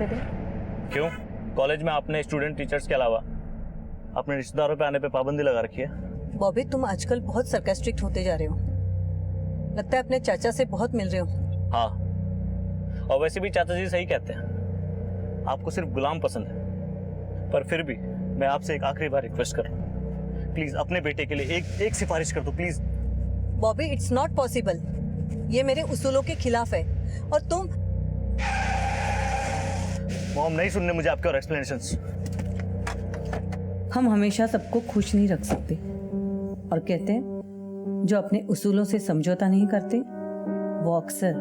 थे। क्यों? कॉलेज में आपने स्टूडेंट टीचर्स के अलावा अपने रिश्तेदारों पे आने पे पाबंदी लगा रखी है। बॉबी, तुम आजकल बहुत सरकास्टिक होते जा रहे हो। लगता है अपने चाचा से बहुत मिल रहे हो। हाँ, और वैसे भी चाचा जी सही कहते हैं, आपको सिर्फ गुलाम पसंद है। पर फिर भी मैं आपसे एक आखिरी बार रिक्वेस्ट कर रहा हूँ, प्लीज अपने बेटे के लिए एक सिफारिश कर दो please. Bobby, it's not possible. ये मेरे उसूलों के खिलाफ है। और तुम मॉम नहीं सुनने मुझे आपके और एक्सप्लेनेशंस। हम हमेशा सबको खुश नहीं रख सकते, और कहते हैं जो अपने उसूलों से समझौता नहीं करते वो अक्सर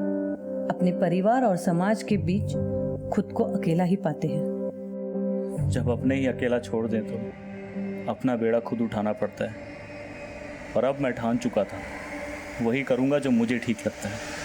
अपने परिवार और समाज के बीच खुद को अकेला ही पाते हैं। जब अपने ही अकेला छोड़ दें तो अपना बेड़ा खुद उठाना पड़ता है, और अब मैं ठान चुका था वही करूँगा जो मुझे ठीक लगता है।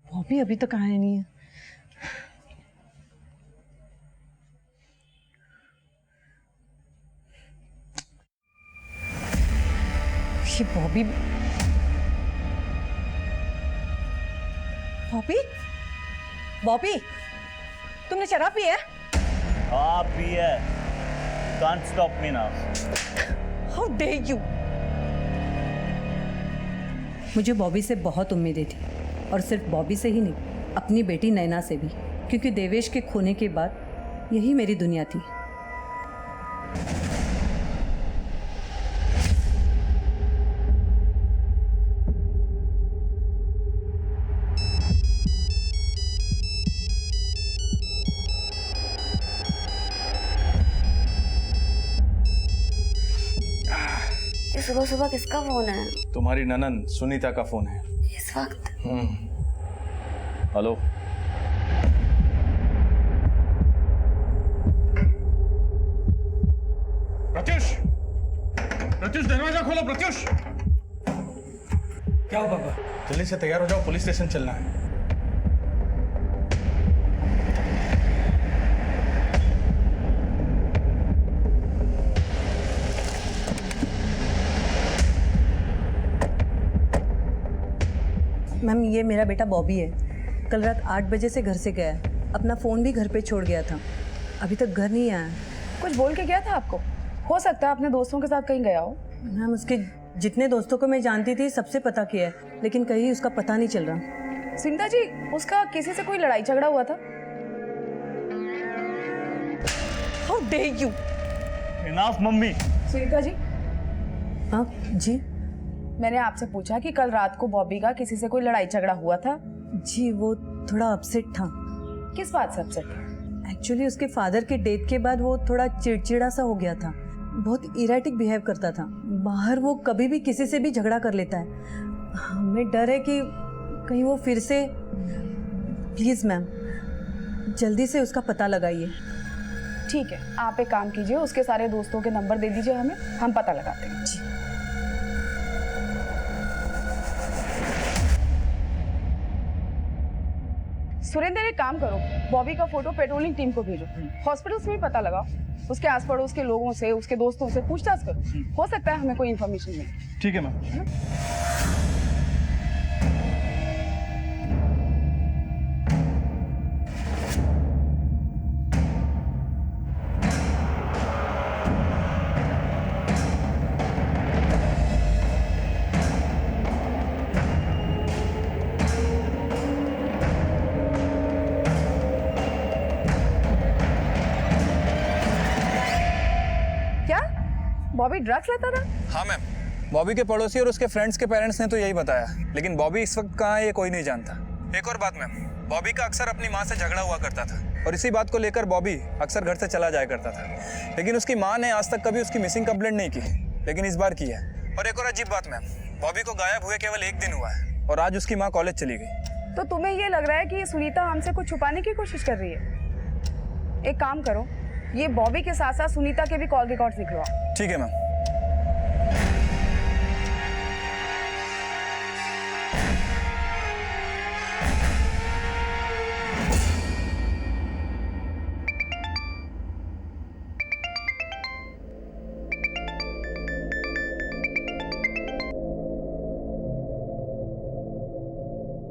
बॉबी अभी तक आया नहीं है। ये बॉबी बॉबी बॉबी तुमने शराब पी है? आप भी है, can't stop me now. How dare you. मुझे बॉबी से बहुत उम्मीदें थी, और सिर्फ बॉबी से ही नहीं, अपनी बेटी नैना से भी, क्योंकि देवेश के खोने के बाद यही मेरी दुनिया थी। सुबह सुबह किसका फोन है? तुम्हारी ननन सुनीता का फोन है इस वक्त? हेलो, प्रत्युष, प्रत्युष दरवाजा खोलो। प्रत्युष, क्या हो पापा? जल्दी से तैयार हो जाओ, पुलिस स्टेशन चलना है। मैम, ये मेरा बेटा बॉबी है। कल रात 8 बजे से घर से गया है। अपना फ़ोन भी घर पे छोड़ गया था। अभी तक घर नहीं आया। कुछ बोल के गया था आपको? हो सकता है अपने दोस्तों के साथ कहीं गया हो। मैम, उसके जितने दोस्तों को मैं जानती थी सबसे पता किया है, लेकिन कहीं उसका पता नहीं चल रहा। सुनीता जी, उसका किसी से कोई लड़ाई झगड़ा हुआ था? How dare you. Enough mummy. Sunita ji, हाँ जी। मैंने आपसे पूछा कि कल रात को बॉबी का किसी से कोई लड़ाई झगड़ा हुआ था? जी, वो थोड़ा अपसेट था। किस बात से अपसेट था? एक्चुअली उसके फादर के डेथ के बाद वो थोड़ा चिड़चिड़ा सा हो गया था। बहुत इरेटिक बिहेव करता था। बाहर वो कभी भी किसी से भी झगड़ा कर लेता है। हमें डर है कि कहीं वो फिर से। प्लीज़ मैम, जल्दी से उसका पता लगाइए। ठीक है, आप एक काम कीजिए, उसके सारे दोस्तों के नंबर दे दीजिए हमें, हम पता लगाते हैं। जी। सुरेंद्र, एक काम करो, बॉबी का फोटो पेट्रोलिंग टीम को भेजो। हॉस्पिटल्स में पता लगाओ, उसके आस पड़ोस के लोगों से, उसके दोस्तों से पूछताछ करो। हो सकता है हमें कोई इन्फॉर्मेशन मिले। ठीक है मैम। बॉबी ड्रग्स लेता था? हाँ मैम, बॉबी के पड़ोसी और उसके फ्रेंड्स के पेरेंट्स ने तो यही बताया, लेकिन बॉबी इस वक्त कहाँ है ये कोई नहीं जानता। एक और बात मैम, बॉबी का अक्सर अपनी माँ से झगड़ा हुआ करता था और इसी बात को लेकर बॉबी अक्सर घर से चला जाया करता था, लेकिन उसकी माँ ने आज तक कभी उसकी मिसिंग कंप्लेंट नहीं की, लेकिन इस बार की है। और एक और अजीब बात मैम, बॉबी को गायब हुए केवल 1 दिन हुआ है और आज उसकी माँ कॉलेज चली गई। तो तुम्हें ये लग रहा है कि सुनीता हमसे कुछ छुपाने की कोशिश कर रही है? एक काम करो, ये बॉबी के साथ साथ सुनीता के भी कॉल रिकॉर्ड्स निकलवाओ। ठीक है मैम।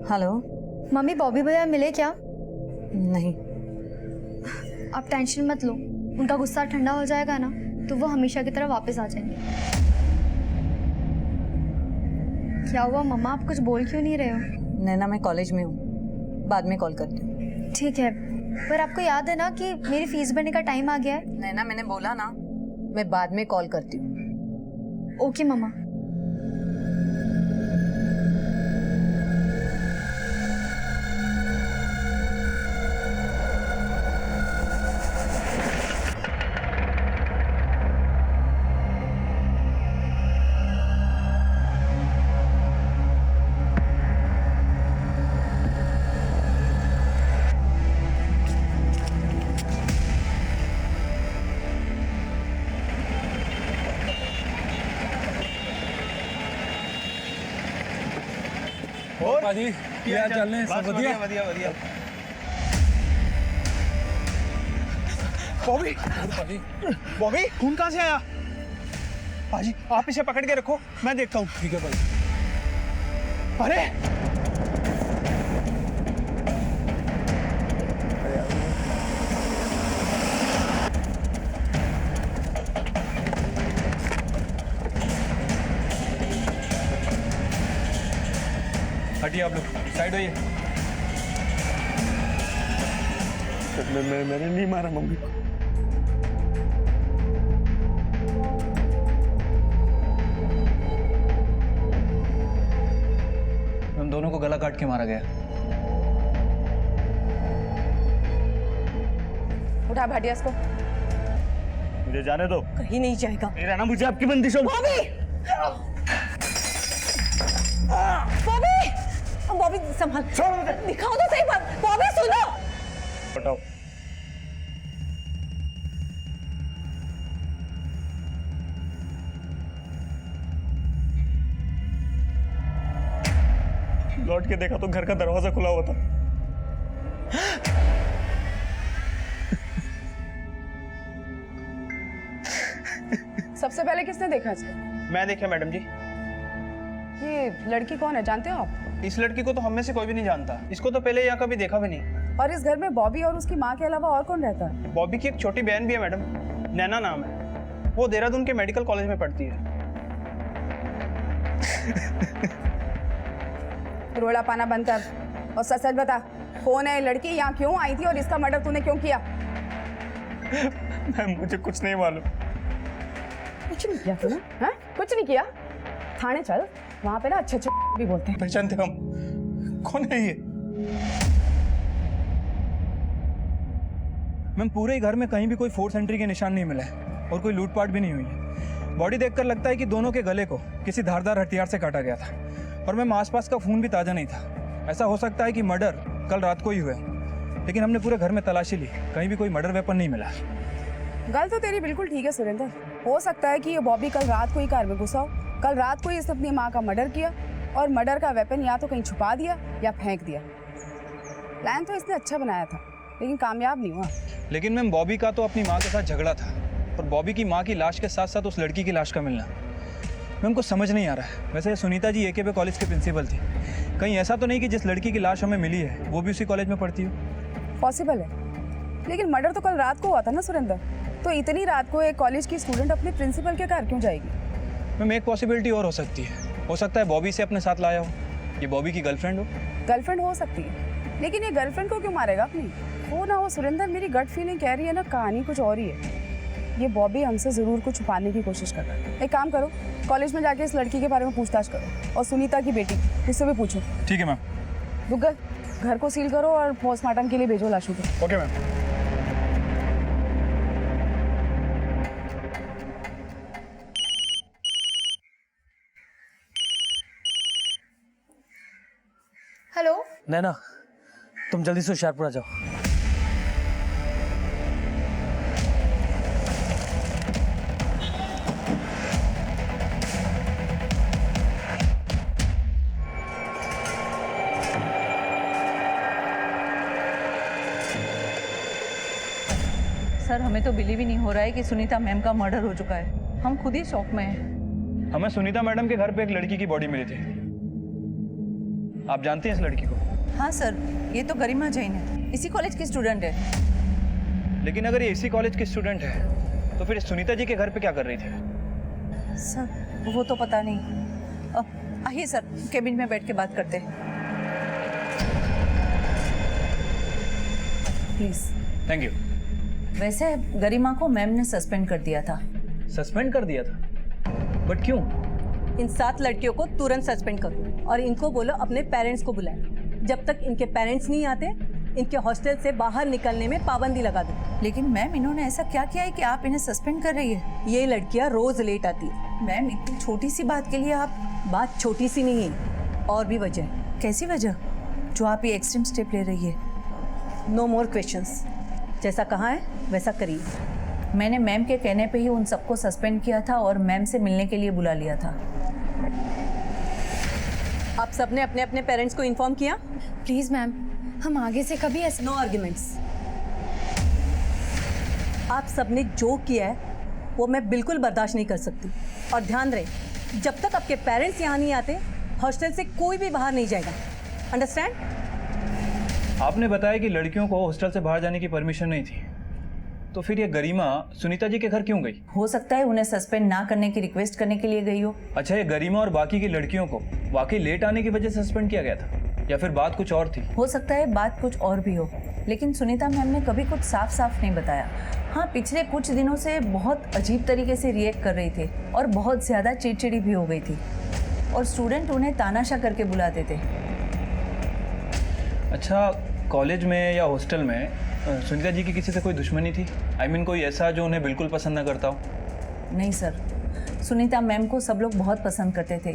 हेलो। मम्मी बॉबी भैया मिले क्या? नहीं। आप टेंशन मत लो, उनका गुस्सा ठंडा हो जाएगा ना तो वो हमेशा की तरह वापस आ जाएंगे। क्या हुआ मम्मा, आप कुछ बोल क्यों नहीं रहे हो? नैना मैं कॉलेज में हूँ, बाद में कॉल करती हूँ। ठीक है, पर आपको याद है ना कि मेरी फीस भरने का टाइम आ गया है? नैना मैंने बोला ना, मैं बाद में कॉल करती हूँ। ओके मम्मा। और पाजी क्या चल रहे हैं? सब बढ़िया बढ़िया बढ़िया। बॉबी पाजी, बॉबी खून कहाँ से आया? पाजी आप इसे पकड़ के रखो, मैं देखता हूँ। ठीक है भाई। अरे हटिए आप लोग, साइड होइए। मैंने नहीं मारा मम्मी को। हम दोनों को गला काट के मारा गया। उठा भाटिया इसको। मुझे जाने दो। कहीं नहीं जाएगा। नहीं रहना मुझे आपकी बंदिशों में। बॉबी संभाल, दिखाओ तो सही। बॉबी सुनो। हटाओ। लौट के देखा तो घर का दरवाजा खुला हुआ था। सबसे पहले किसने देखा इसको? मैं देखा मैडम जी। ये लड़की कौन है, जानते हो आप? इस लड़की को तो हम में से कोई भी नहीं जानता, इसको तो पहले यहाँ कभी देखा भी नहीं। और इस घर में बॉबी और उसकी माँ के अलावा और कौन रहता है? बॉबी की एक छोटी बहन भी है मैडम, नैना नाम है। वो देहरादून के मेडिकल कॉलेज में पढ़ती है। रोला पाना बंद कर और सच सच बता, कौन है लड़की, यहाँ क्यों आई थी और इसका मर्डर तूने क्यों किया? मैम मुझे कुछ नहीं मालूम। कुछ नहीं किया तूने? हाँ? कुछ नहीं किया? थाने चल, वहाँ पे ना अच्छे अच्छे भी बोलते हैं। पहचानते हम? कौन है ये? मैम पूरे ही घर में कहीं भी कोई फोर्स एंट्री के निशान नहीं मिला है और कोई लूटपाट भी नहीं हुई है। बॉडी देखकर लगता है कि दोनों के गले को किसी धारदार हथियार से काटा गया था और मैम आसपास का खून भी ताज़ा नहीं था। ऐसा हो सकता है कि मर्डर कल रात को ही हुआ, लेकिन हमने पूरे घर में तलाशी ली, कहीं भी कोई मर्डर वेपन नहीं मिला। गल तो तेरी बिल्कुल ठीक है सुरेंद्र, हो सकता है कि ये बॉबी कल रात को ही कार में घुसा हो, कल रात को ही इसने अपनी माँ का मर्डर किया और मर्डर का वेपन या तो कहीं छुपा दिया या फेंक दिया। प्लान तो इसने अच्छा बनाया था लेकिन कामयाब नहीं हुआ। लेकिन मैम बॉबी का तो अपनी माँ के साथ झगड़ा था और बॉबी की माँ की लाश के साथ साथ उस लड़की की लाश का मिलना मैम को समझ नहीं आ रहा है। वैसे सुनीता जी एके पे कॉलेज के प्रिंसिपल थी, कहीं ऐसा तो नहीं कि जिस लड़की की लाश हमें मिली है वो भी उसी कॉलेज में पढ़ती हो? पॉसिबल है, लेकिन मर्डर तो कल रात को हुआ था ना सुरेंद्र, तो इतनी रात को एक कॉलेज की स्टूडेंट अपने प्रिंसिपल के घर क्यों जाएगी? मैम एक पॉसिबिलिटी और हो सकती है, हो सकता है बॉबी से अपने साथ लाया हो, ये बॉबी की गर्लफ्रेंड हो। गर्लफ्रेंड हो सकती है, लेकिन ये गर्लफ्रेंड को क्यों मारेगा अपनी? हो ना हो सुरेंद्र, मेरी गट फीलिंग कह रही है ना, कहानी कुछ और ही है। ये बॉबी हमसे ज़रूर कुछ छुपाने की कोशिश कर रहा है। एक काम करो, कॉलेज में जाके इस लड़की के बारे में पूछताछ करो और सुनीता की बेटी उससे भी पूछो। ठीक है मैम। रुक गए, घर को सील करो और पोस्टमार्टम के लिए भेजो लाशों को। Okay ma'am. हेलो। नैना, तुम जल्दी से होशियारपुर आ जाओ। सर हमें तो बिलीव ही नहीं हो रहा है कि सुनीता मैम का मर्डर हो चुका है। हम खुद ही शॉक में हैं। हमें सुनीता मैडम के घर पे एक लड़की की बॉडी मिली थी। आप जानती हैं इस लड़की को? हाँ सर, ये तो गरिमा जैन है, इसी कॉलेज की स्टूडेंट है। लेकिन अगर ये इसी कॉलेज की स्टूडेंट है तो फिर सुनीता जी के घर पे क्या कर रही थी? सर वो तो पता नहीं। आइए सर, केबिन में बैठ के बात करते हैं प्लीज। Thank you. वैसे गरिमा को मैम ने सस्पेंड कर दिया था। सस्पेंड कर दिया था? बट क्यों? इन 7 लड़कियों को तुरंत सस्पेंड करो और इनको बोलो अपने पेरेंट्स को बुलाएं। जब तक इनके पेरेंट्स नहीं आते इनके हॉस्टल से बाहर निकलने में पाबंदी लगा दो। लेकिन मैम इन्होंने ऐसा क्या किया है कि आप इन्हें सस्पेंड कर रही है? ये लड़कियां रोज लेट आती है। मैम इतनी छोटी सी बात के लिए आप? बात छोटी सी नहीं है, और भी वजह है। कैसी वजह जो आप ये एक्सट्रीम स्टेप ले रही है? No more questions. जैसा कहा है वैसा करिए। मैंने मैम के कहने पे ही उन सबको सस्पेंड किया था और मैम से मिलने के लिए बुला लिया था। आप सबने अपने अपने पेरेंट्स को इन्फॉर्म किया? प्लीज़ मैम, हम आगे से कभी ऐसा नो आर्ग्यूमेंट्स। आप सबने जो किया है वो मैं बिल्कुल बर्दाश्त नहीं कर सकती। और ध्यान रहे, जब तक आपके पेरेंट्स यहाँ नहीं आते हॉस्टल से कोई भी बाहर नहीं जाएगा। अंडरस्टैंड? आपने बताया कि लड़कियों को हॉस्टल से बाहर जाने की परमिशन नहीं थी, तो फिर ये गरिमा सुनीता जी के घर क्यों गई? हो सकता है उन्हें सस्पेंड ना करने की रिक्वेस्ट करने के लिए गई हो। अच्छा, ये गरिमा और बाकी की लड़कियों को वाकई लेट आने की वजह से सस्पेंड किया गया था या फिर बात कुछ और थी? हो सकता है बात कुछ और भी हो, लेकिन सुनीता मैम ने कभी कुछ साफ साफ नहीं बताया। हाँ, पिछले कुछ दिनों से बहुत अजीब तरीके से रिएक्ट कर रही थी और बहुत ज़्यादा चिड़चिड़ी भी हो गई थी और स्टूडेंट उन्हें तानाशाह करके बुलाते थे। अच्छा, कॉलेज में या हॉस्टल में सुनीता जी की किसी से कोई दुश्मनी थी? I mean, कोई ऐसा जो उन्हें बिल्कुल पसंद ना करता हो? नहीं सर, सुनीता मैम को सब लोग बहुत पसंद करते थे।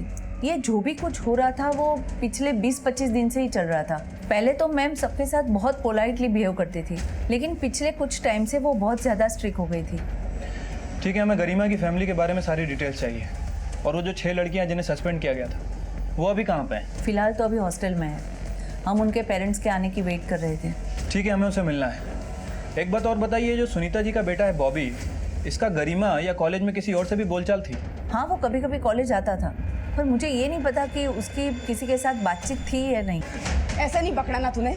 ये जो भी कुछ हो रहा था वो पिछले 20-25 दिन से ही चल रहा था। पहले तो मैम सबके साथ बहुत पोलाइटली बिहेव करती थी, लेकिन पिछले कुछ टाइम से वो बहुत ज़्यादा स्ट्रिक्ट हो गई थी। ठीक है, हमें गरिमा की फैमिली के बारे में सारी डिटेल्स चाहिए। और वो जो 6 लड़कियां जिन्हें सस्पेंड किया गया था वो अभी कहाँ पे हैं? फिलहाल तो अभी हॉस्टल में है। हम उनके पेरेंट्स के आने की वेट कर रहे थे। ठीक है, हमें उसे मिलना है। एक बात और बताइए, जो सुनीता जी का बेटा है बॉबी, इसका गरिमा या कॉलेज में किसी और से भी बोलचाल थी? हाँ, वो कभी कभी कॉलेज आता था, पर मुझे ये नहीं पता कि उसकी किसी के साथ बातचीत थी या नहीं। ऐसा नहीं पकड़ा ना तूने।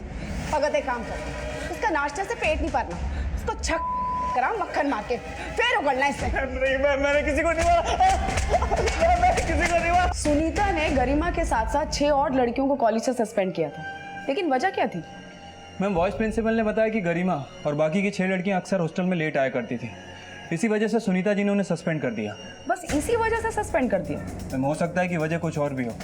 भगत एक काम कर, उसका नाश्ते से पेट नहीं भरना, उसको छक करा मक्खन मार के फिर उगलना इससे। नहीं, मैंने किसी को नहीं मारा। मैंने किसी को नहीं मारा। सुनीता ने गरिमा के साथ साथ 6 और लड़कियों को कॉलेज से सस्पेंड किया था, लेकिन वजह क्या थी? मैम, वाइस प्रिंसिपल ने बताया कि गरिमा और बाकी की 6 लड़कियां अक्सर हॉस्टल में लेट आया करती थी। इसी वजह से सुनीता जी ने उन्हें सस्पेंड कर दिया। बस इसी वजह से सस्पेंड कर दिया? मैम, हो सकता है कि वजह कुछ और भी हो,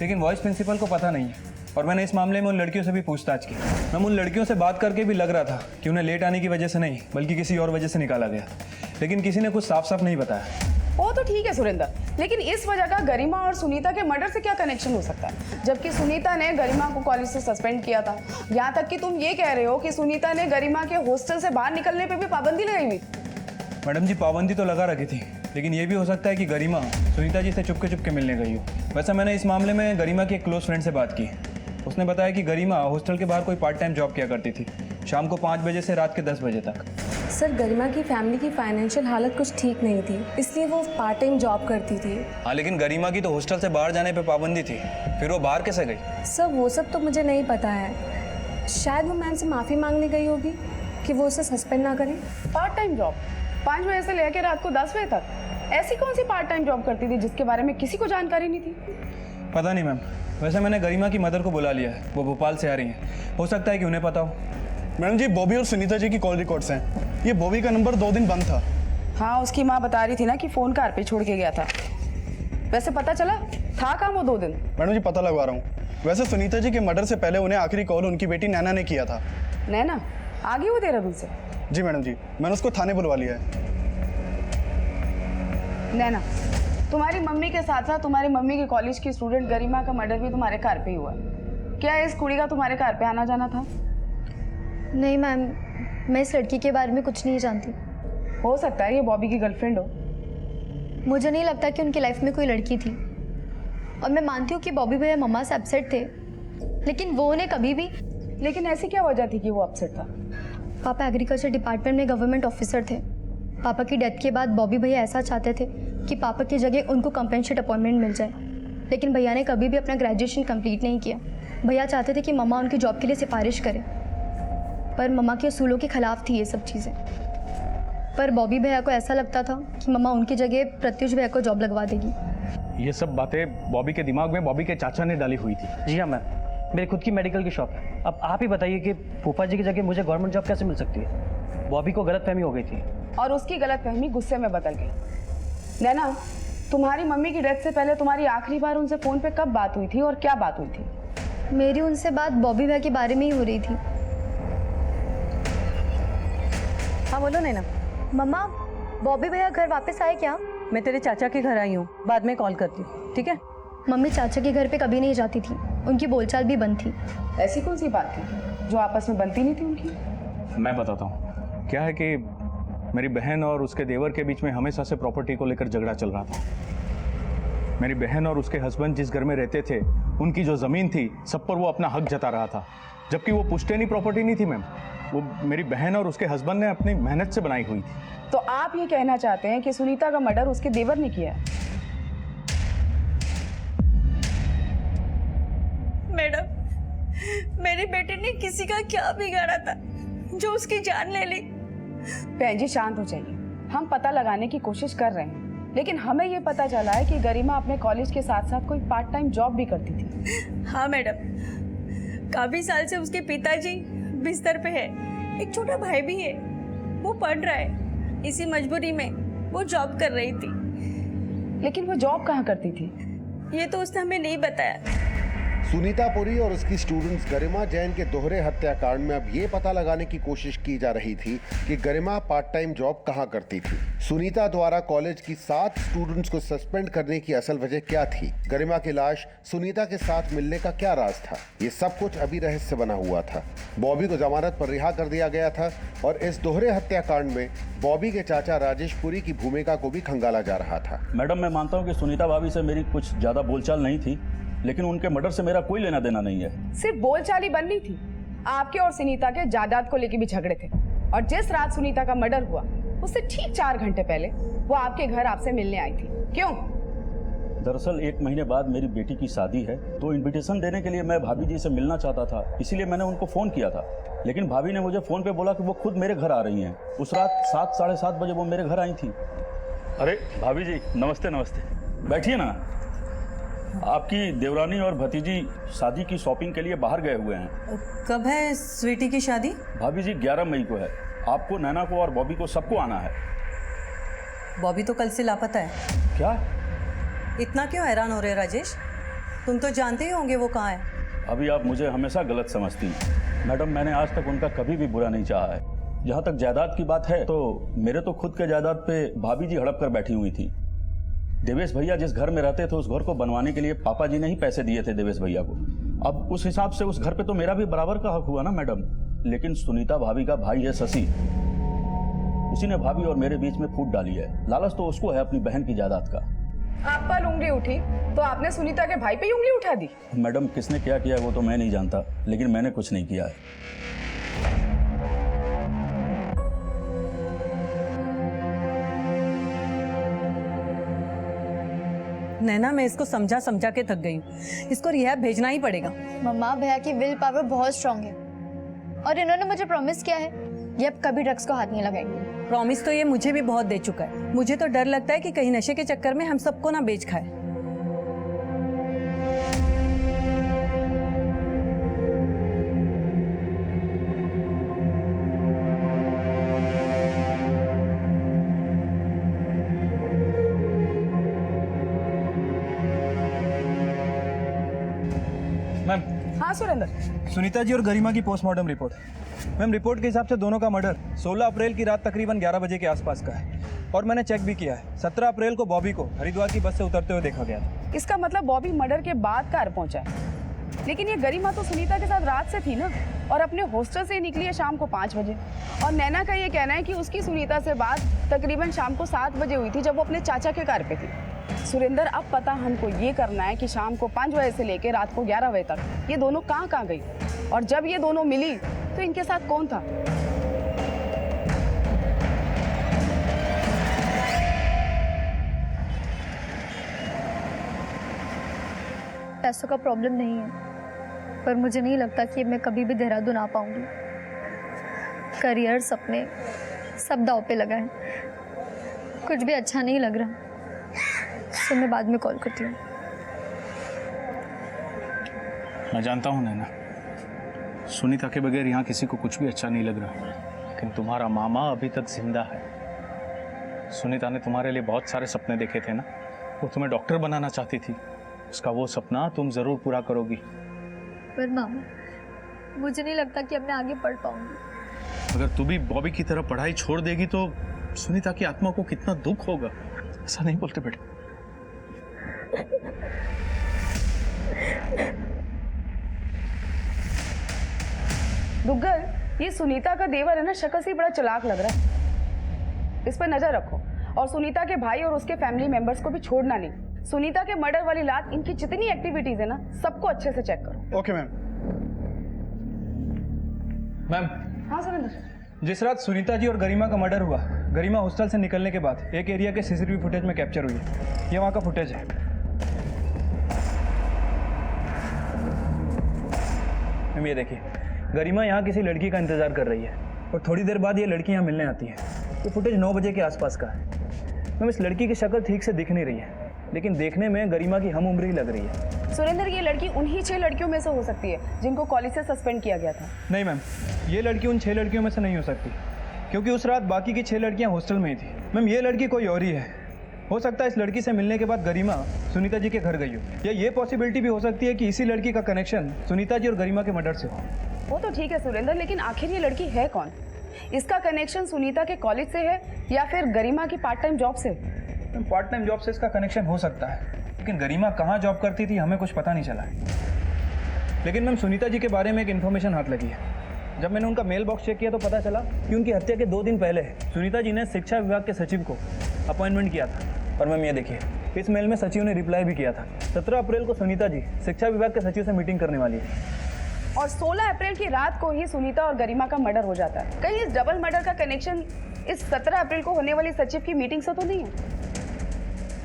लेकिन वाइस प्रिंसिपल को पता नहीं है। और मैंने इस मामले में उन लड़कियों से भी पूछताछ की। मैम, उन लड़कियों से बात करके भी लग रहा था कि उन्हें लेट आने की वजह से नहीं बल्कि किसी और वजह से निकाला गया, लेकिन किसी ने कुछ साफ साफ नहीं बताया। वो तो ठीक है सुरेंद्र, लेकिन इस वजह का गरिमा और सुनीता के मर्डर से क्या कनेक्शन हो सकता है? जबकि सुनीता ने गरिमा को कॉलेज से सस्पेंड किया था। यहाँ तक कि तुम ये कह रहे हो कि सुनीता ने गरिमा के हॉस्टल से बाहर निकलने पे भी पाबंदी लगाई हुई। मैडम जी, पाबंदी तो लगा रखी थी, लेकिन ये भी हो सकता है कि गरिमा सुनीता जी से चुपके मिलने गई हो। वैसे मैंने इस मामले में गरिमा की एक क्लोज फ्रेंड से बात की। उसने बताया कि गरिमा हॉस्टल के बाहर कोई पार्ट टाइम जॉब किया करती थी, शाम को 5 बजे से रात के 10 बजे तक। सर, गरिमा की फैमिली की फाइनेंशियल हालत कुछ ठीक नहीं थी, इसलिए वो पार्ट टाइम जॉब करती थी। हाँ, लेकिन गरिमा की तो हॉस्टल से बाहर जाने पे पाबंदी थी, फिर वो बाहर कैसे गई? सर, वो सब तो मुझे नहीं पता है। शायद वो मैम से माफ़ी मांगने गई होगी कि वो उसे सस्पेंड ना करें। पार्ट टाइम जॉब 5 बजे से लेकर रात को 10 बजे तक? ऐसी कौन सी पार्ट टाइम जॉब करती थी जिसके बारे में किसी को जानकारी नहीं थी? पता नहीं मैम। वैसे मैंने गरिमा की मदर को बुला लिया है, वो भोपाल से आ रही हैं, हो सकता है कि उन्हें पता हो। मैडम जी, बॉबी और सुनीता जी की कॉल रिकॉर्ड्स हैं। ये बॉबी का नंबर 2 दिन बंद था, हाँ, उसकी माँ बता रही थी ना कि फ़ोन कार पे छोड़ के गया था। वैसे पता चला था कहाँ वो 2 दिन? मैडम जी पता लगवा रहा हूँ। वैसे सुनीता जी के मर्डर से पहले उन्हें आखिरी कॉल उनकी बेटी नैना ने किया था। नैना आ गई वो देहरादून से? जी मैडम जी, मैंने उसको थाने बुलवा लिया है। नैना, तुम्हारी मम्मी के साथ साथ तुम्हारी मम्मी के कॉलेज की स्टूडेंट गरिमा का मर्डर भी तुम्हारे घर पे ही हुआ। क्या इस कुड़ी का तुम्हारे घर पे आना जाना था? नहीं मैम, मैं इस लड़की के बारे में कुछ नहीं जानती। हो सकता है ये बॉबी की गर्लफ्रेंड हो। मुझे नहीं लगता कि उनकी लाइफ में कोई लड़की थी। और मैं मानती हूँ कि बॉबी भैया मम्मा से अपसेट थे, लेकिन वो उन्हें कभी भी। लेकिन ऐसी क्या वजह थी कि वो अपसेट था? पापा एग्रीकल्चर डिपार्टमेंट में गवर्नमेंट ऑफिसर थे। पापा की डेथ के बाद बॉबी भैया ऐसा चाहते थे कि पापा की जगह उनको कंपेंसेट अपॉइंटमेंट मिल जाए, लेकिन भैया ने कभी भी अपना ग्रेजुएशन कंप्लीट नहीं किया। भैया चाहते थे कि मम्मा उनकी जॉब के लिए सिफारिश करें, पर मम्मा के असूलों के खिलाफ थी ये सब चीज़ें। पर बॉबी भैया को ऐसा लगता था कि मम्मा उनकी जगह प्रत्युष भैया को जॉब लगवा देगी। ये सब बातें बॉबी के दिमाग में बॉबी के चाचा ने डाली हुई थी। जी हाँ मैम, मेरी खुद की मेडिकल की शॉप है। अब आप ही बताइए कि फूफा जी की जगह मुझे गवर्नमेंट जॉब कैसे मिल सकती है? बॉबी को गलतफहमी हो गई थी और उसकी गलतफहमी गुस्से में बदल गई। नैना, तुम्हारी मम्मी की डेथ से पहले तुम्हारी आखिरी बार उनसे फ़ोन पे कब बात हुई थी और क्या बात हुई थी? मेरी उनसे बात बॉबी भैया के बारे में ही हो रही थी। हाँ बोलो नैना। मम्मा, बॉबी भैया घर वापस आए क्या? मैं तेरे चाचा के घर आई हूँ, बाद में कॉल करती हूँ, ठीक है? मम्मी चाचा के घर पे कभी नहीं जाती थी, उनकी बोलचाल भी बंद थी। ऐसी कौन सी बात थी जो आपस में बनती नहीं थी उनकी? मैं बताता हूँ। क्या है कि मेरी बहन और उसके देवर के बीच में हमेशा से प्रॉपर्टी को लेकर झगड़ा चल रहा था। मेरी बहन और उसके हस्बैंड जिस घर में रहते थे, उनकी जो ज़मीन थी सब पर वो अपना हक जता रहा था, जबकि वो पुश्तैनी प्रॉपर्टी नहीं थी मैम। वो मेरी बहन और उसके हस्बैंड ने अपनी मेहनत से बनाई हुई थी। तो आप ये कहना चाहते हैं कि सुनीता का मर्डर उसके देवर ने किया है? मैडम, मेरे बेटे ने किसी का क्या बिगाड़ा था जो उसकी जान ले ली? बहन जी शांत हो जाइए, हम पता लगाने की कोशिश कर रहे हैं, लेकिन हमें ये पता चला है कि गरिमा अपने कॉलेज के साथ साथ कोई पार्ट टाइम जॉब भी करती थी। हाँ मैडम, काफी साल से उसके पिताजी बिस्तर पे है, एक छोटा भाई भी है, वो पढ़ रहा है, इसी मजबूरी में वो जॉब कर रही थी। लेकिन वो जॉब कहाँ करती थी? ये तो उसने हमें नहीं बताया। सुनीता पुरी और उसकी स्टूडेंट्स गरिमा जैन के दोहरे हत्याकांड में अब ये पता लगाने की कोशिश की जा रही थी कि गरिमा पार्ट टाइम जॉब कहां करती थी। सुनीता द्वारा कॉलेज की 7 स्टूडेंट्स को सस्पेंड करने की असल वजह क्या थी? गरिमा की लाश सुनीता के साथ मिलने का क्या राज था? ये सब कुछ अभी रहस्य बना हुआ था। बॉबी को जमानत पर रिहा कर दिया गया था और इस दोहरे हत्याकांड में बॉबी के चाचा राजेश पुरी की भूमिका को भी खंगाला जा रहा था। मैडम, मैं मानता हूँ कि सुनीता भाभी से मेरी कुछ ज्यादा बोलचाल नहीं थी, लेकिन उनके मर्डर से मेरा कोई लेना देना नहीं है। सिर्फ बोलचाल ही बन रही थी, आपके और सुनीता के जायदाद को लेकर भी झगड़े थे। और जिस रात सुनीता का मर्डर हुआ उससे ठीक 4 घंटे पहले वो आपके घर आपसे मिलने आई थी। क्यों? दरअसल 1 महीने बाद मेरी बेटी की शादी है, तो इनविटेशन देने के लिए मैं भाभी जी से मिलना चाहता था, इसीलिए मैंने उनको फ़ोन किया था। लेकिन भाभी ने मुझे फ़ोन पे बोला कि वो खुद मेरे घर आ रही हैं। उस रात 7 साढ़े 7 बजे वो मेरे घर आई थी। अरे भाभी जी, नमस्ते नमस्ते, बैठिए ना। आपकी देवरानी और भतीजी शादी की शॉपिंग के लिए बाहर गए हुए हैं। कब है स्वीटी की शादी? भाभी जी 11 मई को है। आपको, नैना को और बॉबी को सबको आना है। बॉबी तो कल से लापता है। क्या? इतना क्यों हैरान हो रहे राजेश? तुम तो जानते ही होंगे वो कहाँ है। अभी आप मुझे हमेशा गलत समझती हैं। मैडम, मैंने आज तक उनका कभी भी बुरा नहीं चाहा है। जहाँ तक जायदाद की बात है, तो मेरे तो खुद के जायदाद पे भाभी जी हड़प कर बैठी हुई थी। देवेश भैया जिस घर में रहते थे उस घर को बनवाने के लिए पापा जी ने ही पैसे दिए थे देवेश भैया को। अब उस हिसाब से उस घर पे तो मेरा भी बराबर का हक हुआ ना मैडम। लेकिन सुनीता भाभी का भाई है शशि, उसी ने भाभी और मेरे बीच में फूट डाली है। लालच तो उसको है अपनी बहन की जायदाद का। आप पर उंगली उठी तो आपने सुनीता के भाई पे ही उंगली उठा दी। मैडम, किसने क्या किया वो तो मैं नहीं जानता, लेकिन मैंने कुछ नहीं किया है। नैना, मैं इसको समझा समझा के थक गई हूँ। इसको रिहैब भेजना ही पड़ेगा। मम्मा, भैया की विल पावर बहुत स्ट्रांग है और इन्होंने मुझे प्रॉमिस किया है ये अब कभी ड्रग्स को हाथ नहीं लगाएंगे। प्रॉमिस तो ये मुझे भी बहुत दे चुका है। मुझे तो डर लगता है कि कहीं नशे के चक्कर में हम सबको ना बेच खाए। मैम हाँ सुरेंद्र, सुनीता जी और गरिमा की पोस्टमार्टम रिपोर्ट। मैम रिपोर्ट के हिसाब से दोनों का मर्डर 16 अप्रैल की रात तकरीबन 11 बजे के आसपास का है और मैंने चेक भी किया है 17 अप्रैल को बॉबी को हरिद्वार की बस से उतरते हुए देखा गया था। इसका मतलब बॉबी मर्डर के बाद घर पहुंचा है। लेकिन ये गरिमा तो सुनीता के साथ रात से थी ना, और अपने हॉस्टल से निकली है शाम को 5 बजे। और नैना का ये कहना है कि उसकी सुनीता से बात तकरीबन शाम को 7 बजे हुई थी, जब वो अपने चाचा के घर पे थी। सुरेंद्र, अब पता हमको ये करना है कि शाम को 5 बजे से लेकर रात को 11 बजे तक ये दोनों कहाँ गई, और जब ये दोनों मिली तो इनके साथ कौन था। पैसों का प्रॉब्लम नहीं है, पर मुझे नहीं लगता कि मैं कभी भी देहरादून आ पाऊंगी। करियर, सपने सब दांव पे लगा है। कुछ भी अच्छा नहीं लग रहा। तो मैं बाद में कॉल करती हूँ। मैं जानता हूँ नैना, सुनीता के बगैर यहाँ किसी को कुछ भी अच्छा नहीं लग रहा, लेकिन तुम्हारा मामा अभी तक जिंदा है। सुनीता ने तुम्हारे लिए बहुत सारे सपने देखे थे ना, वो तुम्हें डॉक्टर बनाना चाहती थी। उसका वो सपना तुम जरूर पूरा करोगी। पर मामा, मुझे नहीं लगता कि अब मैं आगे पढ़ पाऊंगी। अगर तू भी बॉबी की तरह पढ़ाई छोड़ देगी तो सुनीता की आत्मा को कितना दुख होगा। ऐसा नहीं बोलते बेटे। दुग्गल, ये सुनीता का देवर है ना, शक्ल से बड़ा चालाक लग रहा है। इस पर नजर रखो, और सुनीता के भाई और उसके फैमिली मेंबर्स को भी छोड़ना नहीं। सुनीता के मर्डर वाली रात इनकी जितनी एक्टिविटीज है ना, सबको अच्छे से चेक करो। Okay ma'am. मैम, हाँ सुरेंद्र। जिस रात सुनीता जी और गरिमा का मर्डर हुआ, गरिमा हॉस्टल से निकलने के बाद एक एरिया के सीसीटीवी फुटेज में कैप्चर हुई है। ये वहाँ का फुटेज है। मैम ये देखिए, गरिमा यहाँ किसी लड़की का इंतजार कर रही है और थोड़ी देर बाद ये लड़की यहाँ मिलने आती है। ये फुटेज 9 बजे के आसपास का है। मैम इस लड़की की शक्ल ठीक से दिख नहीं रही है, लेकिन देखने में गरिमा की हम उम्र ही लग रही है। सुरेंद्र, ये लड़की उन्हीं 6 लड़कियों में से हो सकती है जिनको कॉलेज से सस्पेंड किया गया था। नहीं मैम, ये लड़की उन 6 लड़कियों में से नहीं हो सकती, क्योंकि उस रात बाकी की 6 लड़कियां हॉस्टल में ही थी। मैम ये लड़की कोई और ही है। हो सकता है इस लड़की से मिलने के बाद गरिमा सुनीता जी के घर गई हो, या ये पॉसिबिलिटी भी हो सकती है कि इसी लड़की का कनेक्शन सुनीता जी और गरिमा के मर्डर से हो। वो तो ठीक है सुरेंद्र, लेकिन आखिर ये लड़की है कौन? इसका कनेक्शन सुनीता के कॉलेज से है या फिर गरिमा की पार्ट टाइम जॉब से? पार्ट टाइम जॉब से इसका कनेक्शन हो सकता है, लेकिन गरिमा कहाँ जॉब करती थी हमें कुछ पता नहीं चला है। लेकिन मैम सुनीता जी के बारे में एक इन्फॉर्मेशन हाथ लगी है। जब मैंने उनका मेल बॉक्स चेक किया तो पता चला कि उनकी हत्या के 2 दिन पहले सुनीता जी ने शिक्षा विभाग के सचिव को अपॉइंटमेंट किया था। और मैम ये देखिए, इस मेल में सचिव ने रिप्लाई भी किया था। 17 अप्रैल को सुनीता जी शिक्षा विभाग के सचिव से मीटिंग करने वाली है, और 16 अप्रैल की रात को ही सुनीता और गरिमा का मर्डर हो जाता है। कहीं इस डबल मर्डर का कनेक्शन इस 17 अप्रैल को होने वाली सचिव की मीटिंग से तो नहीं है?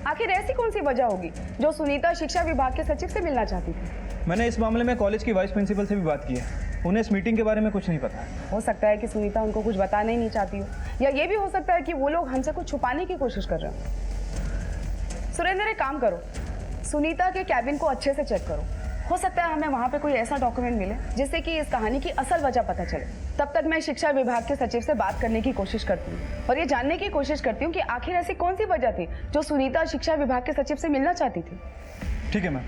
आखिर ऐसी कौन सी वजह होगी जो सुनीता शिक्षा विभाग के सचिव से मिलना चाहती थी? मैंने इस मामले में कॉलेज की वाइस प्रिंसिपल से भी बात की है। उन्हें इस मीटिंग के बारे में कुछ नहीं पता। हो सकता है कि सुनीता उनको कुछ बताना ही नहीं चाहती हो, या ये भी हो सकता है कि वो लोग हमसे कुछ छुपाने की कोशिश कर रहे हो। सुरेंद्र, एक काम करो, सुनीता के कैबिन को अच्छे से चेक करो। हो सकता है हमें वहाँ पे कोई ऐसा डॉक्यूमेंट मिले जिससे कि इस कहानी की असल वजह पता चले। तब तक मैं शिक्षा विभाग के सचिव से बात करने की कोशिश करती हूँ और ये जानने की कोशिश करती हूँ कि आखिर ऐसी कौन सी वजह थी जो सुनीता शिक्षा विभाग के सचिव से मिलना चाहती थी। ठीक है मैम।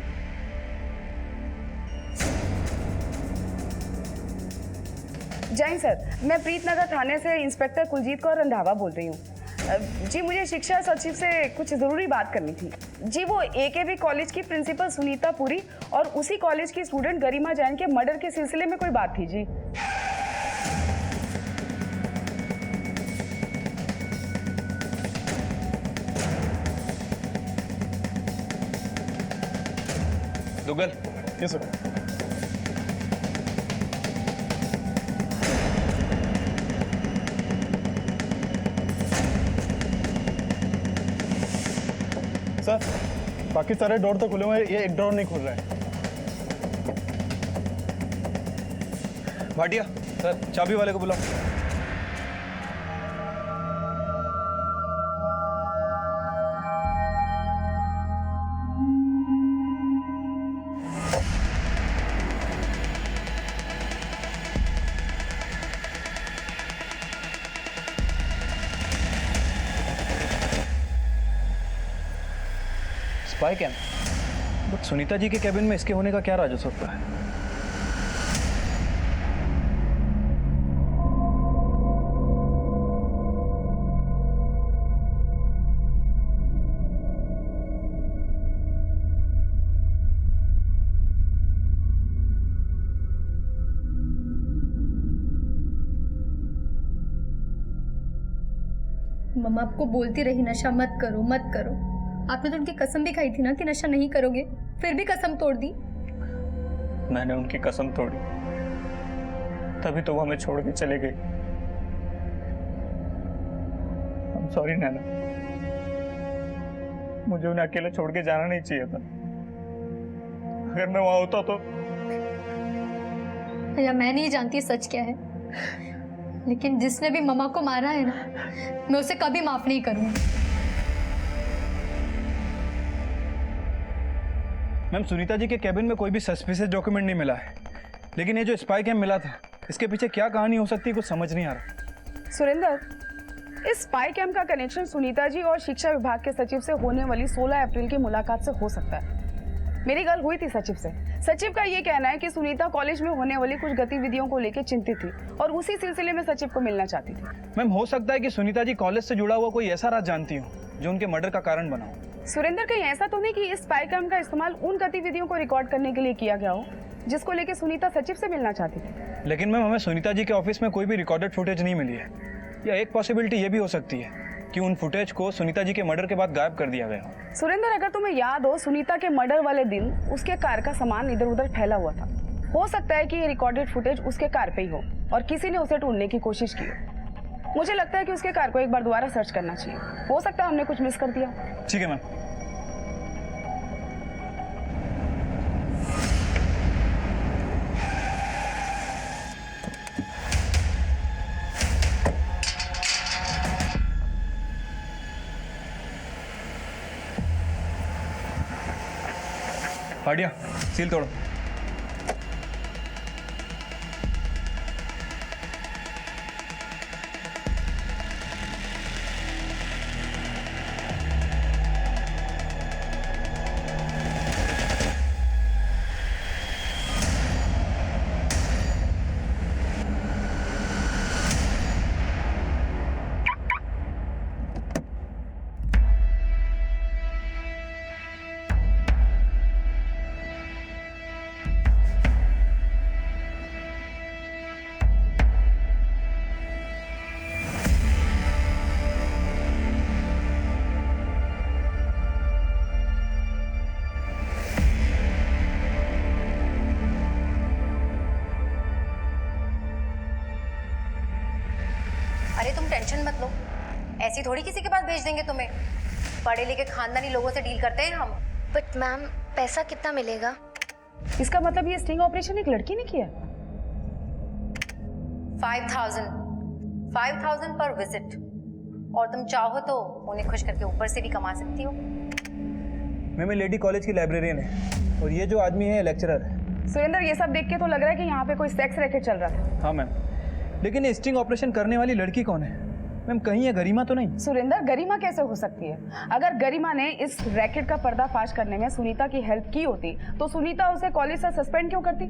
जय सर, मैं प्रीतनगर थाने से इंस्पेक्टर कुलजीत कौर रंधावा बोल रही हूँ। जी, मुझे शिक्षा सचिव से कुछ ज़रूरी बात करनी थी। जी, वो AKB कॉलेज की प्रिंसिपल सुनीता पुरी और उसी कॉलेज की स्टूडेंट गरिमा जैन के मर्डर के सिलसिले में कोई बात थी जी। दुग्गल। Yes sir. सर, बाकी सारे डोर तो खुले हुए हैं, ये एक डोर नहीं खुल रहा है। भाटिया सर, चाबी वाले को बुलाओ। Spy cam? But Sunita ji के कैबिन में इसके होने का क्या राज हो सकता है? मम्मा आपको बोलती रही नशा मत करो मत करो। आपने तो उनकी कसम भी खाई थी ना कि नशा नहीं करोगे, फिर भी कसम तोड़ दी। मैंने उनकी कसम तोड़ी, तभी तो वो हमें छोड़ के चले गए। I'm sorry नैना, मुझे उन्हें अकेले छोड़ के जाना नहीं चाहिए था। अगर मैं वहां होता तो भैया मैं नहीं जानती सच क्या है, लेकिन जिसने भी मम्मा को मारा है ना, मैं उसे कभी माफ नहीं करूंगी। मैम सुनीता जी के कैबिन में कोई भी सस्पिशियस डॉक्यूमेंट नहीं मिला है, लेकिन ये जो स्पाई कैम मिला था इसके पीछे क्या कहानी हो सकती है कुछ समझ नहीं आ रहा। सुरेंद्र, इस स्पाई कैम का कनेक्शन सुनीता जी और शिक्षा विभाग के सचिव से होने वाली 16 अप्रैल की मुलाकात से हो सकता है। मेरी गल हुई थी सचिव से। सचिव का ये कहना है कि सुनीता कॉलेज में होने वाली कुछ गतिविधियों को लेकर चिंतित थी और उसी सिलसिले में सचिव को मिलना चाहती थी। मैम हो सकता है कि सुनीता जी कॉलेज से जुड़ा हुआ कोई ऐसा राज जानती हो जो उनके मर्डर का कारण बना हो। सुरेंद्र, कहीं ऐसा तो नहीं कि इस स्पाई कैम का इस्तेमाल उन गतिविधियों को रिकॉर्ड करने के लिए किया गया हो जिसको लेकर सुनीता सचिव से मिलना चाहती थी? लेकिन मैम हमें सुनीता जी के ऑफिस में कोई भी रिकॉर्डेड फुटेज नहीं मिली है। या एक पॉसिबिलिटी ये भी हो सकती है कि उन फुटेज को सुनीता जी के मर्डर के बाद गायब कर दिया गया हो। सुरेंद्र, अगर तुम्हें याद हो, सुनीता के मर्डर वाले दिन उसके कार का सामान इधर उधर फैला हुआ था। हो सकता है कि ये रिकॉर्डेड फुटेज उसके कार पे ही हो और किसी ने उसे ढूंढने की कोशिश की हो। मुझे लगता है कि उसके कार को एक बार दोबारा सर्च करना चाहिए। हो सकता है हमने कुछ मिस कर दिया। ठीक है मैम। फाड़िया, सील तोड़ो। अरे तुम टेंशन मत लो, ऐसी थोड़ी किसी के पास भेज देंगे तुम्हें। पढ़े लिखे खानदानी लोगों से डील करते हैं हम। बट मैम पैसा कितना मिलेगा? इसका मतलब ये स्टिंग ऑपरेशन एक लड़की ने किया? 5,000 पर विजिट, और तुम चाहो तो उन्हें खुश करके ऊपर से भी कमा सकती हो। मैम लेडी कॉलेज की लाइब्रेरियन है और ये जो आदमी है लेक्चरर है। सुरेंद्र, ये सब देख के तो लग रहा है कि यहाँ पे कोई सेक्स रैकेट चल रहा था। हाँ मैम, लेकिन ये स्टिंग ऑपरेशन करने वाली लड़की कौन है मैम? कहीं ये गरिमा तो नहीं? सुरेंद्र, गरिमा कैसे हो सकती है? अगर गरिमा ने इस रैकेट का पर्दाफाश करने में सुनीता की हेल्प की होती तो सुनीता उसे कॉलेज से सस्पेंड क्यों करती?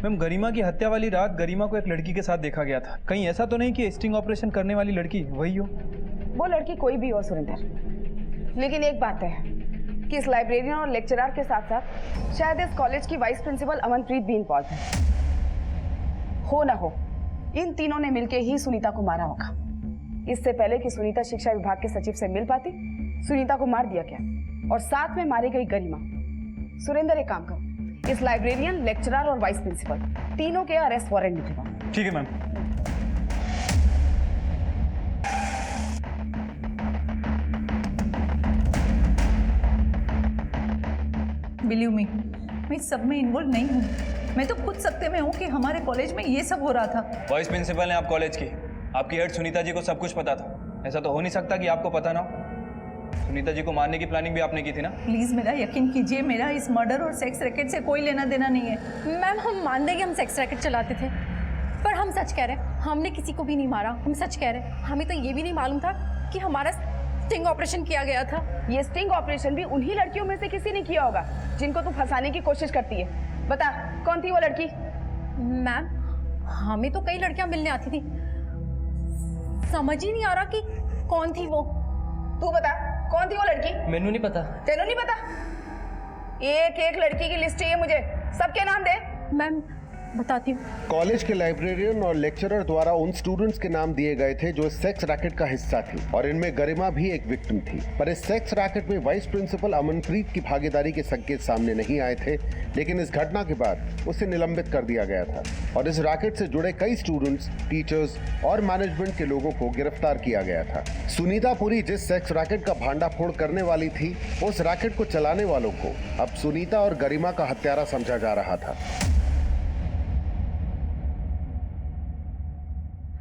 मैम गरिमा की हत्या वाली रात गरिमा को एक लड़की के साथ देखा गया था। कहीं ऐसा तो नहीं कि स्टिंग ऑपरेशन करने वाली लड़की वही हो? वो लड़की कोई भी हो सुरेंद्र, लेकिन एक बात है कि इस लाइब्रेरियन और लेक्चरर के साथ साथ शायद इस कॉलेज की वाइस प्रिंसिपल अमनप्रीत भी इन्वॉल्व है। हो ना हो, इन तीनों ने मिलकर ही सुनीता को मारा होगा। इससे पहले कि सुनीता शिक्षा विभाग के सचिव से मिल पाती, सुनीता को मार दिया गया और साथ में मारी गई गरिमा। सुरेंद्र, एक काम करो, इस लाइब्रेरियन, लेक्चरर और वाइस प्रिंसिपल तीनों के अरेस्ट वारंट निकलवाओ। ठीक है मैम। बिलीव मी, मैं इस सब में इन्वॉल्व नहीं हूँ। मैं तो खुद सत्य में हूँ कि हमारे कॉलेज में ये सब हो रहा था। वाइस प्रिंसिपल हैं आप कॉलेज की, आपकी हेड सुनीता जी को सब कुछ पता था। ऐसा तो हो नहीं सकता कि आपको पता ना हो। सुनीता जी को मारने की प्लानिंग भी आपने की थी ना? प्लीज मेरा यकीन कीजिए, मेरा इस मर्डर और सेक्स रैकेट से कोई लेना देना नहीं है। मैम हम मान देंगे हम सेक्स रैकेट चलाते थे, पर हम सच कह रहे हैं, हमने किसी को भी नहीं मारा। हम सच कह रहे हैं, हमें तो ये भी नहीं मालूम था कि हमारा स्टिंग ऑपरेशन किया गया था। ये स्टिंग ऑपरेशन भी उन्हीं लड़कियों में से किसी ने किया होगा जिनको तू फंसाने की कोशिश करती है। बता, कौन थी वो लड़की? मैम हमें तो कई लड़कियां मिलने आती थी, समझ ही नहीं आ रहा कि कौन थी वो। तू बता, कौन थी वो लड़की? मैनू नहीं पता। तेनू नहीं पता? एक एक लड़की की लिस्ट चाहिए मुझे, सबके नाम दे। मैम बताती हूँ। कॉलेज के लाइब्रेरियन और लेक्चरर द्वारा उन स्टूडेंट्स के नाम दिए गए थे जो सेक्स रैकेट का हिस्सा थी और इनमें गरिमा भी एक विक्टिम थी। पर इस सेक्स रैकेट में वाइस प्रिंसिपल अमनप्रीत की भागीदारी के संकेत सामने नहीं आए थे, लेकिन इस घटना के बाद उसे निलंबित कर दिया गया था और इस रैकेट से जुड़े कई स्टूडेंट्स, टीचर्स और मैनेजमेंट के लोगों को गिरफ्तार किया गया था। सुनीता पुरी जिस सेक्स रैकेट का भांडाफोड़ करने वाली थी, उस रैकेट को चलाने वालों को अब सुनीता और गरिमा का हत्यारा समझा जा रहा था।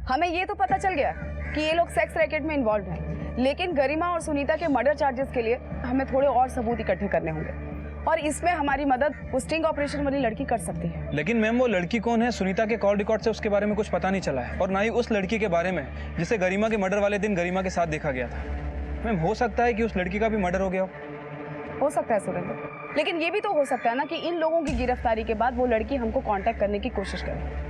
हमें ये तो पता चल गया कि ये लोग सेक्स रैकेट में इन्वॉल्व हैं, लेकिन गरिमा और सुनीता के मर्डर चार्जेस के लिए हमें थोड़े और सबूत इकट्ठे करने होंगे और इसमें हमारी मदद वो स्टिंग ऑपरेशन वाली लड़की कर सकती है। लेकिन मैम वो लड़की कौन है? सुनीता के कॉल रिकॉर्ड से उसके बारे में कुछ पता नहीं चला है और ना ही उस लड़की के बारे में जिसे गरिमा के मर्डर वाले दिन गरिमा के साथ देखा गया था। मैम हो सकता है कि उस लड़की का भी मर्डर हो गया हो सकता है सुरेंद्र, लेकिन ये भी तो हो सकता है ना कि इन लोगों की गिरफ्तारी के बाद वो लड़की हमको कांटेक्ट करने की कोशिश करे।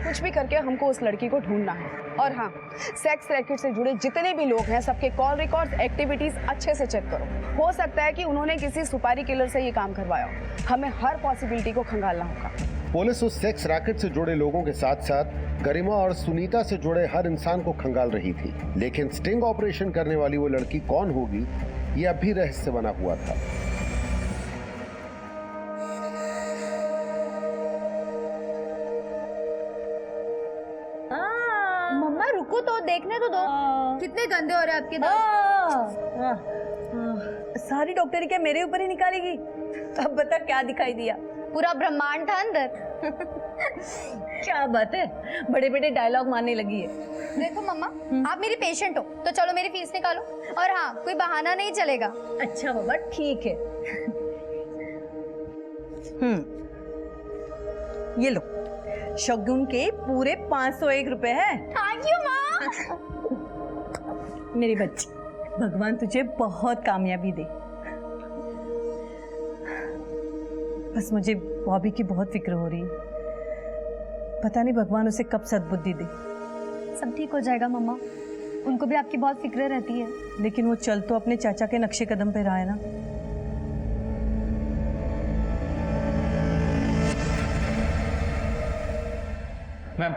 कुछ भी करके हमको उस लड़की को ढूंढना है। और हाँ, सेक्स रैकेट से जुड़े जितने भी लोग हैं सबके कॉल रिकॉर्ड्स, एक्टिविटीज अच्छे से चेक करो। हो सकता है कि उन्होंने किसी सुपारी किलर से ये काम करवाया हो। हमें हर पॉसिबिलिटी को खंगालना होगा। पुलिस उस सेक्स रैकेट से जुड़े लोगों के साथ साथ गरिमा और सुनीता से जुड़े हर इंसान को खंगाल रही थी, लेकिन स्टिंग ऑपरेशन करने वाली वो लड़की कौन होगी, ये अब भी रहस्य बना हुआ था। मम्मा रुको तो, देखने तो दो। कितने गंदे हो रहे हैं आपके दांत। सारी डॉक्टरी क्या मेरे ऊपर ही निकालेगी? अब बता क्या दिखाई दिया? पूरा ब्रह्मांड था अंदर। क्या बात है, बड़े बड़े डायलॉग मारने लगी है। देखो मम्मा, आप मेरी पेशेंट हो तो चलो मेरी फीस निकालो, और हाँ कोई बहाना नहीं चलेगा। अच्छा बाबा ठीक है। ये लो, शगुन के पूरे 501 रुपए है। थैंक यू माँ। मेरी बच्ची, भगवान तुझे बहुत कामयाबी दे। बस मुझे बॉबी की बहुत फिक्र हो रही है। पता नहीं भगवान उसे कब सद्बुद्धि दे। सब ठीक हो जाएगा मम्मा, उनको भी आपकी बहुत फिक्र रहती है। लेकिन वो चल तो अपने चाचा के नक्शे कदम पे रहा है ना। मैम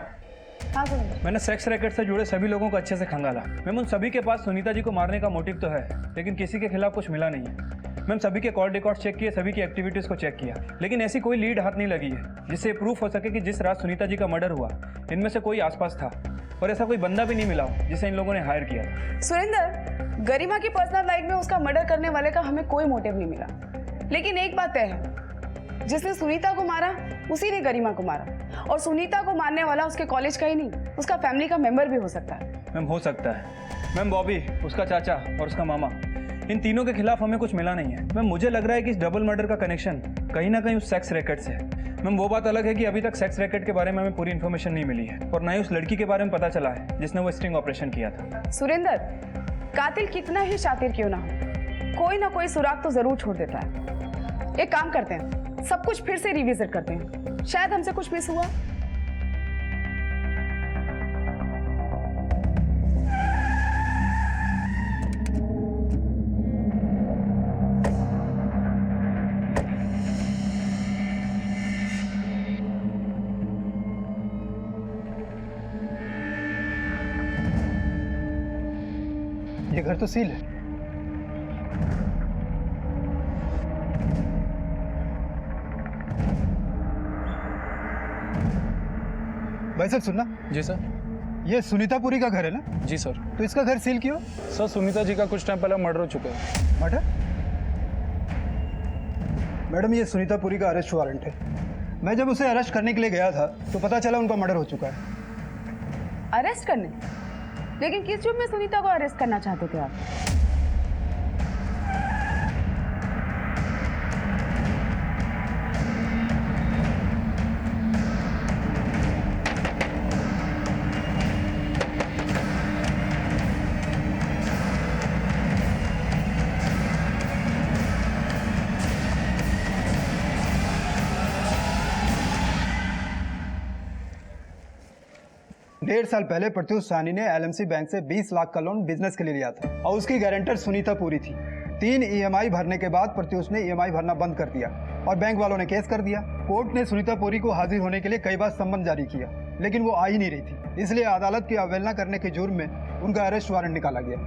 हाँ सुरेंद्र, मैंने सेक्स रैकेट से जुड़े सभी लोगों को अच्छे से खंगाला। मैम उन सभी के पास सुनीता जी को मारने का मोटिव तो है, लेकिन किसी के खिलाफ कुछ मिला नहीं है। मैम सभी के कॉल रिकॉर्ड चेक किए, सभी की एक्टिविटीज़ को चेक किया, लेकिन ऐसी कोई लीड हाथ नहीं लगी है जिससे प्रूफ हो सके कि जिस रात सुनीता जी का मर्डर हुआ इनमें से कोई आसपास था, और ऐसा कोई बंदा भी नहीं मिला जिसे इन लोगों ने हायर किया था। सुरेंद्र, गरिमा की पर्सनल लाइफ में उसका मर्डर करने वाले का हमें कोई मोटिव नहीं मिला, लेकिन एक बात तय है, जिसने सुनीता को मारा उसी ने गरिमा को मारा, और सुनीता को मारने वाला उसके कॉलेज का ही नहीं, उसका फैमिली का मेंबर भी हो सकता है। मैम हो सकता है। मैम बॉबी, उसका चाचा और उसका मामा, इन तीनों के खिलाफ हमें कुछ मिला नहीं है। मैम मुझे लग रहा है कि इस डबल मर्डर का कनेक्शन कहीं ना कहीं उस सेक्स रैकेट से है। मैम वो बात अलग है कि अभी तक सेक्स रैकेट के बारे में हमें पूरी इन्फॉर्मेशन नहीं मिली है, और ना ही उस लड़की के बारे में पता चला है जिसने वो स्टिंग ऑपरेशन किया था। सुरेंद्र, कातिल कितना ही शातिर क्यों ना हो, कोई ना कोई सुराग तो जरूर छोड़ देता है। एक काम करते हैं, सब कुछ फिर से रिविजिट करते हैं, शायद हमसे कुछ मिस हुआ। ये घर तो सील है। भाई साहब सुनना। जी सर। ये सुनीता पुरी का घर है ना? जी सर। तो इसका घर सील क्यों? सर सुनीता जी का कुछ टाइम पहले मर्डर हो चुका है। मर्डर? मैडम ये सुनीता पुरी का अरेस्ट वारंट है। मैं जब उसे अरेस्ट करने के लिए गया था तो पता चला उनका मर्डर हो चुका है। अरेस्ट करने? लेकिन किस जुर्म में सुनीता को अरेस्ट करना चाहते थे आप? डेढ़ साल पहले प्रत्युष साहनी ने एलएमसी बैंक से 20 लाख का लोन बिजनेस के लिए लिया था और उसकी गारंटर सुनीता पुरी थी। 3 EMI भरने के बाद प्रत्युष ने EMI भरना बंद कर दिया और बैंक वालों ने केस कर दिया। कोर्ट ने सुनीता पुरी को हाजिर होने के लिए कई बार सम्मन जारी किया, लेकिन वो आ ही नहीं रही थी, इसलिए अदालत की अवहेलना करने के जुर्म में उनका अरेस्ट वारंट निकाला गया।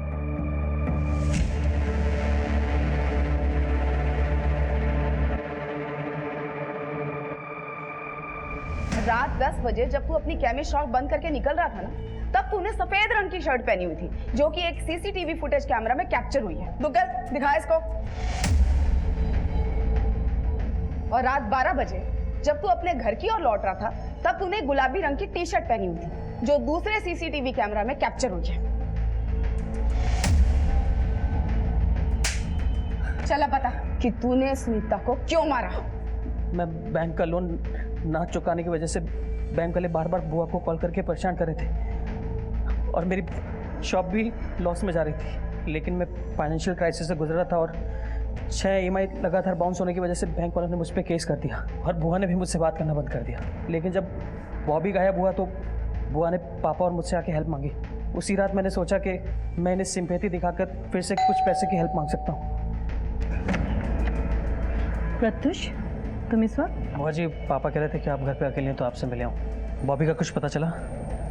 रात 10 बजे जब तू अपनी केमिस्ट शॉप बंद करके निकल रहा था ना, तब तूने सफेद रंग की शर्ट पहनी हुई थी, जो कि एक CCTV फुटेज कैमरा में कैप्चर हुई है। दुग्गल, दिखा इसको। और रात 12 बजे जब तू अपने घर की ओर लौट रहा था, तब तूने गुलाबी रंग की टी-शर्ट पहनी हुई थी, जो दूसरे CCTV कैमरा में कैप्चर हुई है। चला बता कि तूने सुनीता को क्यों मारा? मैं बैंक का लोन ना चुकाने की वजह से बैंक वाले बार बार बुआ को कॉल करके परेशान कर रहे थे और मेरी शॉप भी लॉस में जा रही थी, लेकिन मैं फाइनेंशियल क्राइसिस से गुजर रहा था और 6 EMI लगातार बाउंस होने की वजह से बैंक वालों ने मुझ पर केस कर दिया और बुआ ने भी मुझसे बात करना बंद कर दिया। लेकिन जब बॉबी गायब हुआ तो बुआ ने पापा और मुझसे आके हेल्प मांगी। उसी रात मैंने सोचा कि मैं इन्हें सिंपैथी दिखाकर फिर से कुछ पैसे की हेल्प मांग सकता हूँ। प्रत्युष, तुम इस वक्त? बुआ जी, पापा कह रहे थे कि आप घर पे अकेले हैं तो आपसे मिले आऊँ। बॉबी का कुछ पता चला?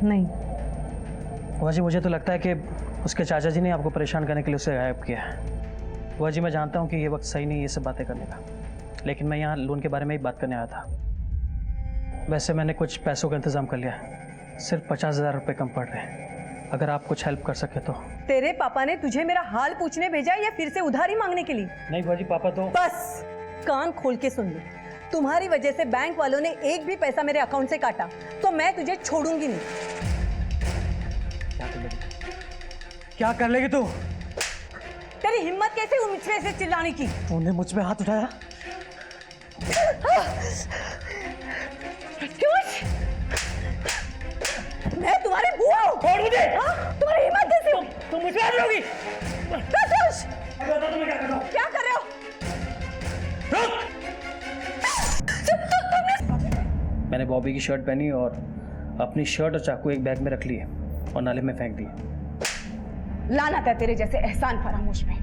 नहीं। बुआ जी, मुझे तो लगता है कि उसके चाचा जी ने आपको परेशान करने के लिए उसे गायब किया है। बुआ जी, मैं जानता हूँ कि ये वक्त सही नहीं ये सब बातें करने का, लेकिन मैं यहाँ लोन के बारे में ही बात करने आया था। वैसे मैंने कुछ पैसों का इंतजाम कर लिया है, सिर्फ 50,000 रुपये कम पड़ रहे हैं। अगर आप कुछ हेल्प कर सके तो। तेरे पापा ने तुझे मेरा हाल पूछने भेजा या फिर से उधारी मांगने के लिए? नहीं बुआ जी, पापा तो। बस कान खोल के सुन लो, तुम्हारी वजह से बैंक वालों ने एक भी पैसा मेरे अकाउंट से काटा तो मैं तुझे छोड़ूंगी नहीं। क्या कर लेगी तू? तेरी हिम्मत कैसे हुई मुझसे से चिल्लाने की? तूने मुझ पे हाथ उठाया? मैं तुम्हारी बुआ हूँ। छोड़ मुझे। तुम्हारी हिम्मत कैसे हुई? तुम मुझे हाथ लोगी? क्या कर रहे हो? मैंने बॉबी की शर्ट पहनी और अपनी शर्ट और चाकू एक बैग में रख लिए और नाले में फेंक दिए। लानत है तेरे जैसे एहसान फरामोश पे।